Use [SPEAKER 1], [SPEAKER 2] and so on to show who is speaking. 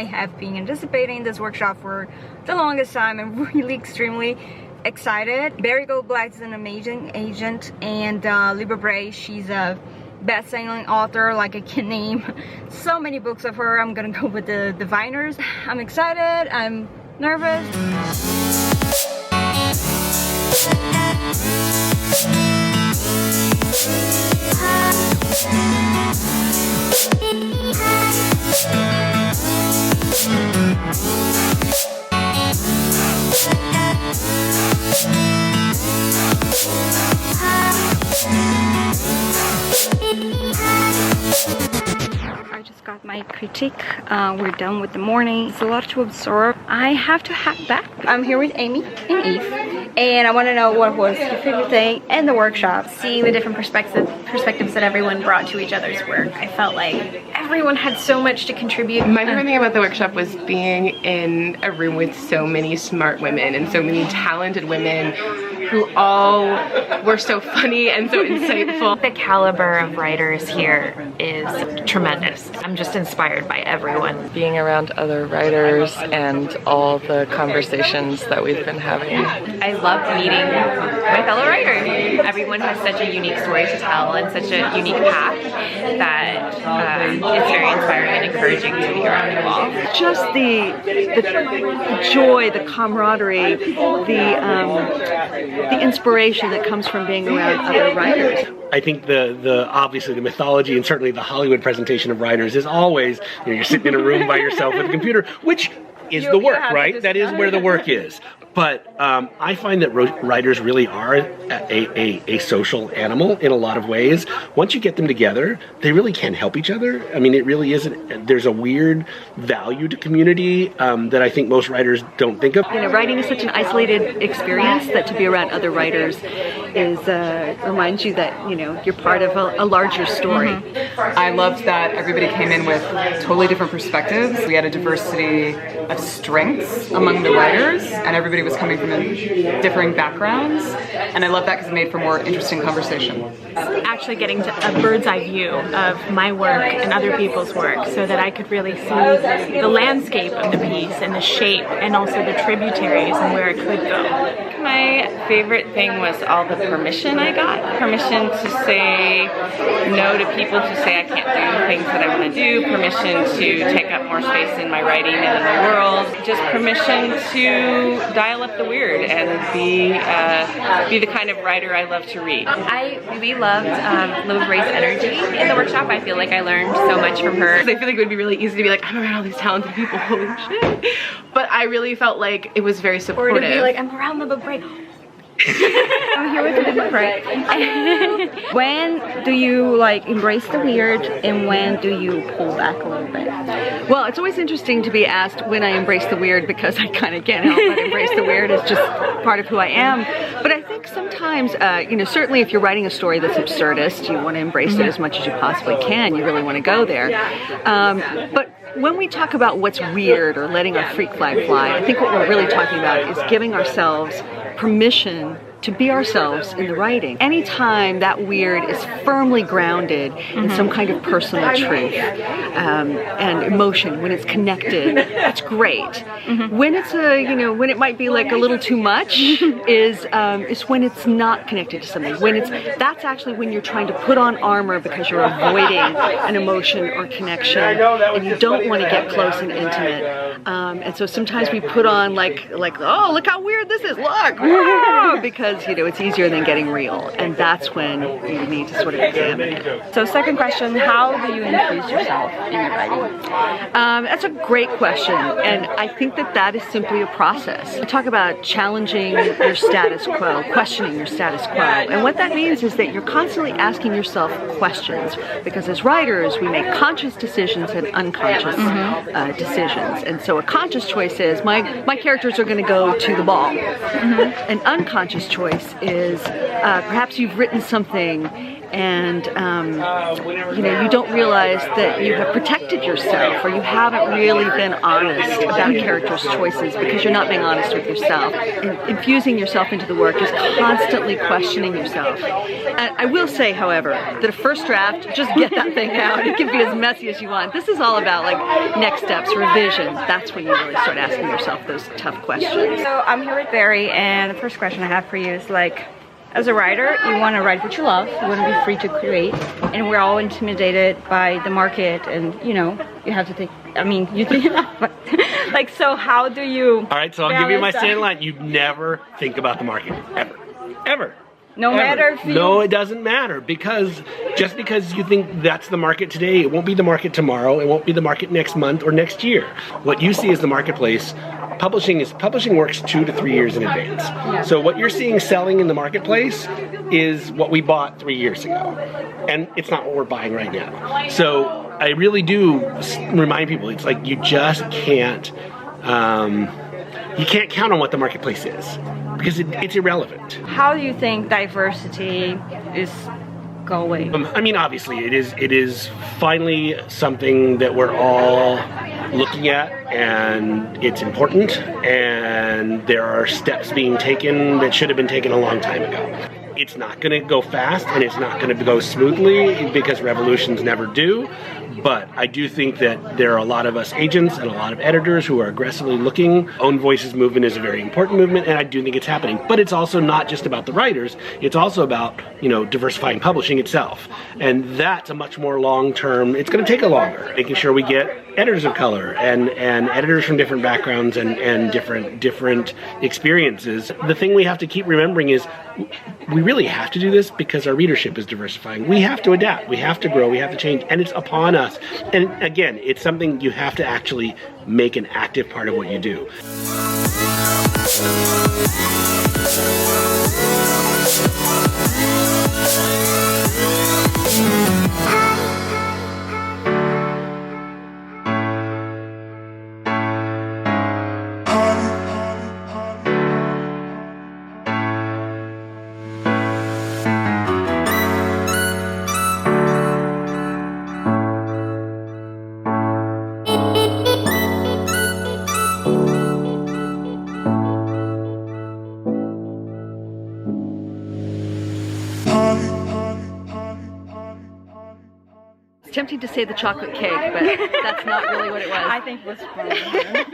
[SPEAKER 1] I have been anticipating this workshop for the longest time. I'm really extremely excited. Barry Goldblatt is an amazing agent, and Libba Bray, she's a best-selling author. Like, I can name so many books of her. I'm gonna go with the diviners. I'm excited, I'm nervous. I just got my critique. We're done with the morning. It's a lot to absorb. I have to hack back. I'm here with Amy and Eve, and I want to know what was your favorite thing in the workshop.
[SPEAKER 2] Seeing the different perspectives that everyone brought to each other's work. I felt like everyone had so much to contribute.
[SPEAKER 3] My favorite thing about the workshop was being in a room with so many smart women and so many talented women who all were so funny and so insightful.
[SPEAKER 4] The caliber of writers here is tremendous. I'm just inspired by everyone.
[SPEAKER 5] Being around other writers and all the conversations that we've been having.
[SPEAKER 4] I loved meeting my fellow writers. Everyone has such a unique story to tell and such a unique path that it's very inspiring and encouraging to be around you all.
[SPEAKER 6] Just the joy, the camaraderie, the inspiration that comes from being around other writers.
[SPEAKER 7] I think the obviously the mythology and certainly the Hollywood presentation of writers is always, you're sitting in a room by yourself with a computer, which is the work, right? That is where the work is. But I find that writers really are a social animal in a lot of ways. Once you get them together, they really can help each other. I mean, it really isn't. There's a weird value to community that I think most writers don't think of.
[SPEAKER 6] You know, writing is such an isolated experience that to be around other writers is reminds you that you're part of a larger story.
[SPEAKER 8] I loved that everybody came in with totally different perspectives. We had a diversity of strengths among the writers, and everybody was coming from differing backgrounds, and I love that because it made for more interesting conversation.
[SPEAKER 2] Actually getting a bird's eye view of my work and other people's work so that I could really see the landscape of the piece and the shape and also the tributaries and where it could go.
[SPEAKER 9] My favorite thing was all the permission I got. Permission to say no to people who say I can't do things that I want to do. Permission to take up more space in my writing and in the world. Just permission to dial up the weird and be the kind of writer I love to read.
[SPEAKER 4] I really loved Libba Bray's energy in the workshop. I feel like I learned so much from her.
[SPEAKER 3] I feel like it would be really eezy to be like, I'm around all these talented people, holy shit. But I really felt like it was very supportive.
[SPEAKER 2] Or to be like, I'm around Libba Bray.
[SPEAKER 1] I'm here with Libba Bray. When do you embrace the weird, and when do you pull back a little bit?
[SPEAKER 6] Well, it's always interesting to be asked when I embrace the weird, because I kind of can't help but embrace the weird. It's just part of who I am. But I think sometimes, certainly if you're writing a story that's absurdist, you want to embrace it as much as you possibly can. You really want to go there. But when we talk about what's weird or letting our freak flag fly, I think what we're really talking about is giving ourselves permission to be ourselves in the writing. Anytime that weird is firmly grounded in some kind of personal truth and emotion, when it's connected, that's great. When it's when it might be like a little too much is when it's not connected to something. That's actually when you're trying to put on armor because you're avoiding an emotion or connection and you don't want to get close and intimate. And so sometimes we put on like oh, look how weird this is, look, because it's easier than getting real, and that's when you need to sort of examine it.
[SPEAKER 1] So second question, how do you infuse yourself in your writing?
[SPEAKER 6] That's a great question, and I think that is simply a process. We talk about challenging your status quo, questioning your status quo, and what that means is that you're constantly asking yourself questions, because as writers we make conscious decisions and unconscious decisions, and so a conscious choice is my characters are going to go to the ball. An unconscious choice is perhaps you've written something and you don't realize that you have protected yourself, or you haven't really been honest about characters' choices because you're not being honest with yourself. Infusing yourself into the work is constantly questioning yourself. And I will say, however, that a first draft, just get that thing out. It can be as messy as you want. This is all about like next steps, revision. That's when you really start asking yourself those tough questions.
[SPEAKER 1] So I'm here with Barry, and the first question I have for you is like, as a writer, you want to write what you love, you want to be free to create, and we're all intimidated by the market, and you have to think, you think, like, so how do you...
[SPEAKER 7] All right, so I'll give you my standing line. You never think about the market, ever, ever.
[SPEAKER 1] No matter if you...
[SPEAKER 7] No, it doesn't matter, because just because you think that's the market today, it won't be the market tomorrow, it won't be the market next month or next year. What you see is the marketplace. Publishing works 2 to 3 years in advance. Yeah. So what you're seeing selling in the marketplace is what we bought 3 years ago, and it's not what we're buying right now. So I really do remind people, it's like you just can't count on what the marketplace is, because it's irrelevant.
[SPEAKER 1] How do you think diversity is going?
[SPEAKER 7] Obviously it is finally something that we're all looking at, and it's important, and there are steps being taken that should have been taken a long time ago. It's not going to go fast, and it's not going to go smoothly, because revolutions never do. But I do think that there are a lot of us agents and a lot of editors who are aggressively looking. Own Voices movement is a very important movement, and I do think it's happening. But it's also not just about the writers. It's also about, diversifying publishing itself. And that's a much more long-term, it's going to take a longer. Making sure we get editors of color and editors from different backgrounds and different experiences. The thing we have to keep remembering is we really have to do this because our readership is diversifying. We have to adapt, we have to grow, we have to change, and it's upon us. And again, it's something you have to actually make an active part of what you do.
[SPEAKER 6] Tempting to say the chocolate cake, but that's not really what it was.
[SPEAKER 1] I think it was fun.